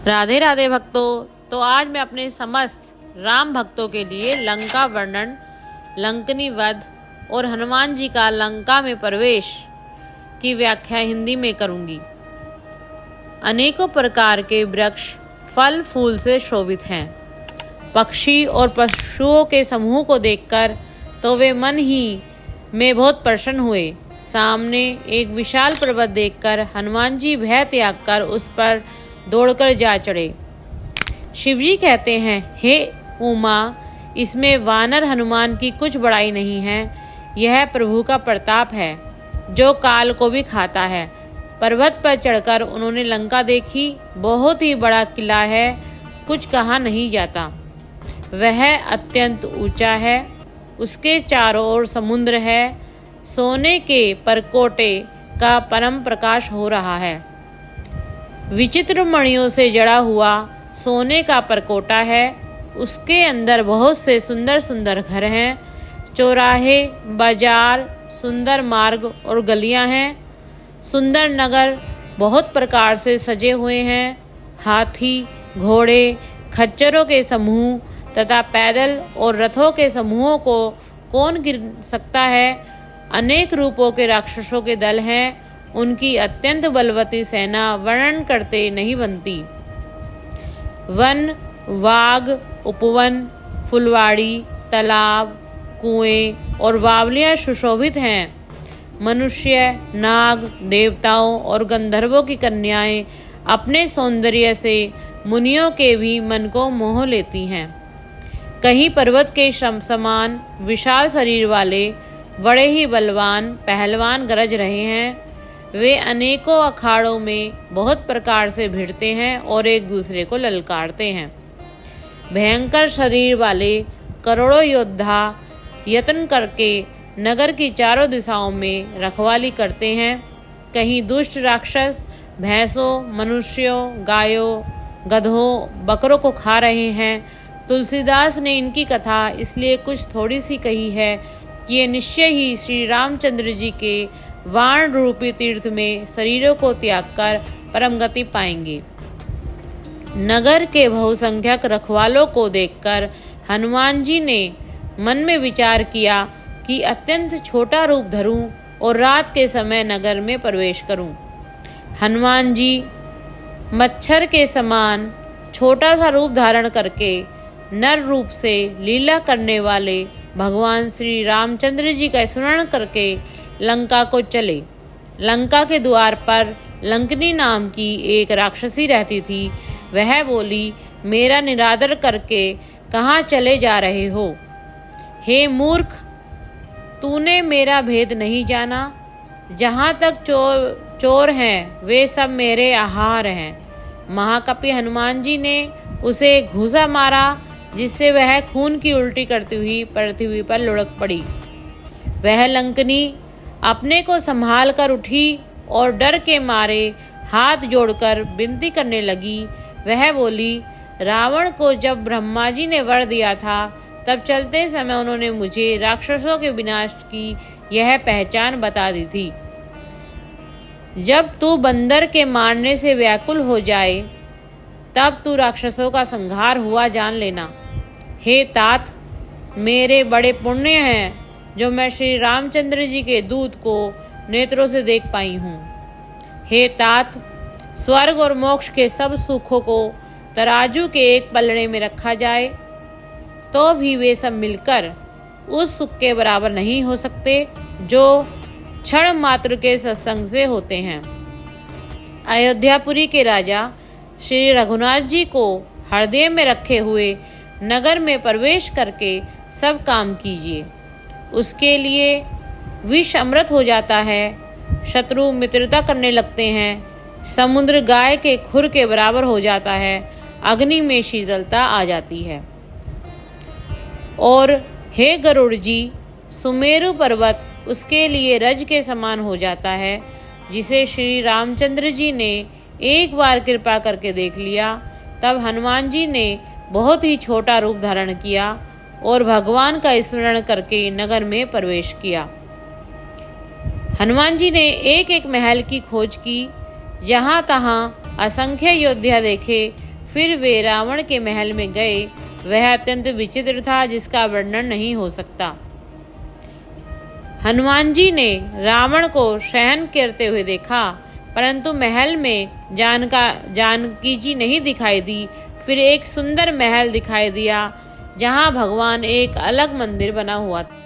राधे राधे भक्तों। तो आज मैं अपने समस्त राम भक्तों के लिए लंका वर्णन, लंकनी वध और हनुमान जी का लंका में प्रवेश की व्याख्या हिंदी में करूंगी। अनेकों प्रकार के वृक्ष फल फूल से शोभित हैं। पक्षी और पशुओं के समूह को देखकर तो वे मन ही में बहुत प्रसन्न हुए। सामने एक विशाल पर्वत देखकर हनुमान जी भय त्याग कर उस पर दौड़कर जा चढ़े। शिवजी कहते हैं, हे उमा, इसमें वानर हनुमान की कुछ बड़ाई नहीं है। यह प्रभु का प्रताप है जो काल को भी खाता है। पर्वत पर चढ़कर उन्होंने लंका देखी। बहुत ही बड़ा किला है, कुछ कहा नहीं जाता। वह अत्यंत ऊंचा है, उसके चारों ओर समुद्र है। सोने के परकोटे का परम प्रकाश हो रहा है। विचित्र मणियों से जड़ा हुआ सोने का परकोटा है। उसके अंदर बहुत से सुंदर सुंदर घर हैं। चौराहे, बाजार, सुंदर मार्ग और गलियां हैं। सुंदर नगर बहुत प्रकार से सजे हुए हैं। हाथी, घोड़े, खच्चरों के समूह तथा पैदल और रथों के समूहों को कौन गिन सकता है। अनेक रूपों के राक्षसों के दल हैं। उनकी अत्यंत बलवती सेना वर्णन करते नहीं बनती। वन, बाग, उपवन, फुलवाड़ी, तालाब, कुएं और बावलियां सुशोभित हैं। मनुष्य, नाग, देवताओं और गंधर्वों की कन्याएं अपने सौंदर्य से मुनियों के भी मन को मोह लेती हैं। कहीं पर्वत के समान विशाल शरीर वाले बड़े ही बलवान पहलवान गरज रहे हैं। वे अनेकों अखाड़ों में बहुत प्रकार से भिड़ते हैं और एक दूसरे को ललकारते हैं। भयंकर शरीर वाले करोड़ों योद्धा यत्न करके नगर की चारों दिशाओं में रखवाली करते हैं। कहीं दुष्ट राक्षस भैंसों, मनुष्यों, गायों, गधों, बकरों को खा रहे हैं। तुलसीदास ने इनकी कथा इसलिए कुछ थोड़ी सी कही है कि ये निश्चय ही श्री रामचंद्र जी के वाण रूपी तीर्थ में शरीरों को त्याग कर परम गति पाएंगे। नगर के बहुसंख्यक रखवालों को देखकर हनुमान जी ने मन में विचार किया कि अत्यंत छोटा रूप धरूं और रात के समय नगर में प्रवेश करूं। हनुमान जी मच्छर के समान छोटा सा रूप धारण करके नर रूप से लीला करने वाले भगवान श्री रामचंद्र जी का स्मरण करके लंका को चले। लंका के द्वार पर लंकनी नाम की एक राक्षसी रहती थी। वह बोली, मेरा निरादर करके कहाँ चले जा रहे हो? हे मूर्ख, तूने मेरा भेद नहीं जाना। जहाँ तक चोर हैं वे सब मेरे आहार हैं। महाकपि हनुमान जी ने उसे घूसा मारा, जिससे वह खून की उल्टी करती हुई पृथ्वी पर लुढ़क पड़ी। वह लंकनी अपने को संभाल कर उठी और डर के मारे हाथ जोड़कर विनती करने लगी। वह बोली, रावण को जब ब्रह्मा जी ने वर दिया था तब चलते समय उन्होंने मुझे राक्षसों के विनाश की यह पहचान बता दी थी। जब तू बंदर के मारने से व्याकुल हो जाए तब तू राक्षसों का संहार हुआ जान लेना। हे तात, मेरे बड़े पुण्य हैं जो मैं श्री रामचंद्र जी के दूत को नेत्रों से देख पाई हूँ। हे तात, स्वर्ग और मोक्ष के सब सुखों को तराजू के एक पलड़े में रखा जाए तो भी वे सब मिलकर उस सुख के बराबर नहीं हो सकते जो क्षण मात्र के सत्संग से होते हैं। अयोध्यापुरी के राजा श्री रघुनाथ जी को हृदय में रखे हुए नगर में प्रवेश करके सब काम कीजिए। उसके लिए विष अमृत हो जाता है, शत्रु मित्रता करने लगते हैं, समुद्र गाय के खुर के बराबर हो जाता है, अग्नि में शीतलता आ जाती है। और हे गरुड़ जी, सुमेरु पर्वत उसके लिए रज के समान हो जाता है। जिसे श्री रामचंद्र जी ने एक बार कृपा करके देख लिया, तब हनुमान जी ने बहुत ही छोटा रूप धारण किया और भगवान का स्मरण करके नगर में प्रवेश किया। हनुमान जी ने एक एक महल की खोज की। जहाँ तहाँ असंख्य योद्धा देखे, फिर वे रावण के महल में गए। वह अत्यंत विचित्र था, जिसका वर्णन नहीं हो सकता। हनुमान जी ने रावण को शयन करते हुए देखा, परंतु महल में जानकी जी नहीं दिखाई दी। फिर एक सुंदर महल दिखाई दिया, जहां भगवान एक अलग मंदिर बना हुआ था।